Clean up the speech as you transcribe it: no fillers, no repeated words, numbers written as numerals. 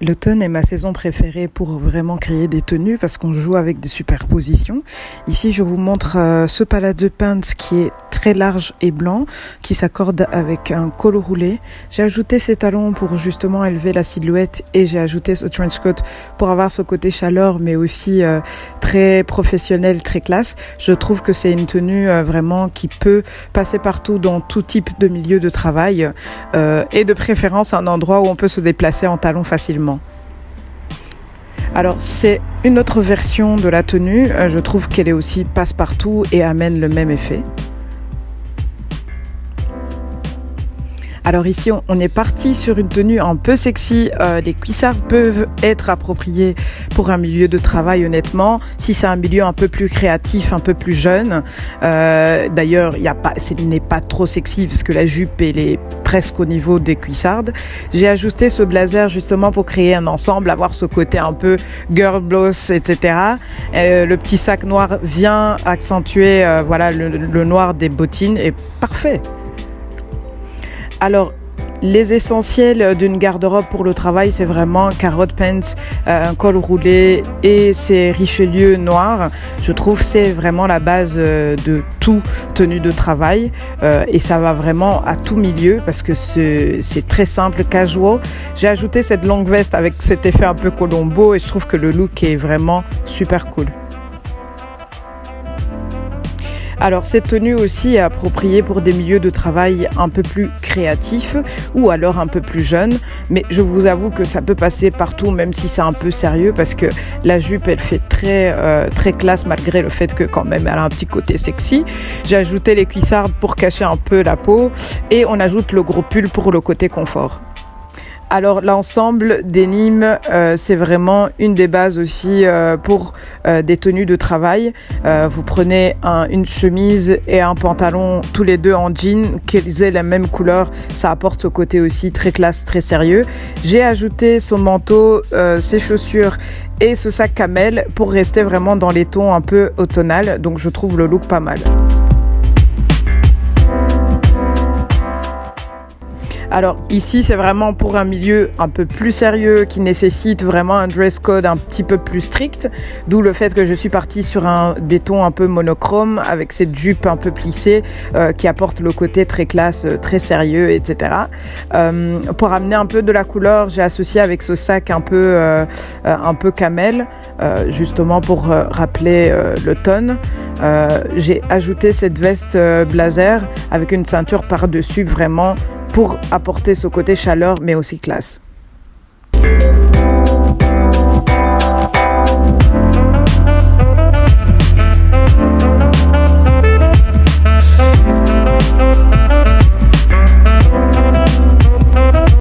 L'automne est ma saison préférée pour vraiment créer des tenues parce qu'on joue avec des superpositions. Ici, je vous montre ce palazzo pants qui est très large et blanc, qui s'accorde avec un col roulé. J'ai ajouté ces talons pour justement élever la silhouette et j'ai ajouté ce trench coat pour avoir ce côté chaleur mais aussi très professionnel, très classe. Je trouve que c'est une tenue vraiment qui peut passer partout dans tout type de milieu de travail et de préférence un endroit où on peut se déplacer en talons facilement. Alors c'est une autre version de la tenue, je trouve qu'elle est aussi passe-partout et amène le même effet. Alors ici, on est parti sur une tenue un peu sexy. Les cuissards peuvent être appropriés pour un milieu de travail, honnêtement. Si c'est un milieu un peu plus créatif, un peu plus jeune. D'ailleurs, ce n'est pas trop sexy parce que la jupe, elle est presque au niveau des cuissardes. J'ai ajouté ce blazer justement pour créer un ensemble, avoir ce côté un peu girl boss, etc. Le petit sac noir vient accentuer le noir des bottines est parfait. Alors, les essentiels d'une garde-robe pour le travail, c'est vraiment carotte pants, un col roulé et ces Richelieu noirs. Je trouve que c'est vraiment la base de tout tenue de travail et ça va vraiment à tout milieu parce que c'est très simple, casual. J'ai ajouté cette longue veste avec cet effet un peu Colombo et je trouve que le look est vraiment super cool. Alors cette tenue aussi est appropriée pour des milieux de travail un peu plus créatifs ou alors un peu plus jeunes, mais je vous avoue que ça peut passer partout même si c'est un peu sérieux parce que la jupe elle fait très classe malgré le fait que quand même elle a un petit côté sexy. J'ai ajouté les cuissardes pour cacher un peu la peau et on ajoute le gros pull pour le côté confort. Alors l'ensemble denim, c'est vraiment une des bases aussi pour des tenues de travail. Vous prenez une chemise et un pantalon, tous les deux en jean, qu'ils aient la même couleur, ça apporte ce côté aussi très classe, très sérieux. J'ai ajouté ce manteau, ces chaussures et ce sac camel pour rester vraiment dans les tons un peu automnal, donc je trouve le look pas mal. Alors ici, c'est vraiment pour un milieu un peu plus sérieux qui nécessite vraiment un dress code un petit peu plus strict, d'où le fait que je suis partie sur des tons un peu monochrome avec cette jupe un peu plissée qui apporte le côté très classe, très sérieux, etc. Pour amener un peu de la couleur, j'ai associé avec ce sac un peu camel, justement pour rappeler l'automne. J'ai ajouté cette veste blazer avec une ceinture par-dessus vraiment pour apporter ce côté chaleur mais aussi classe.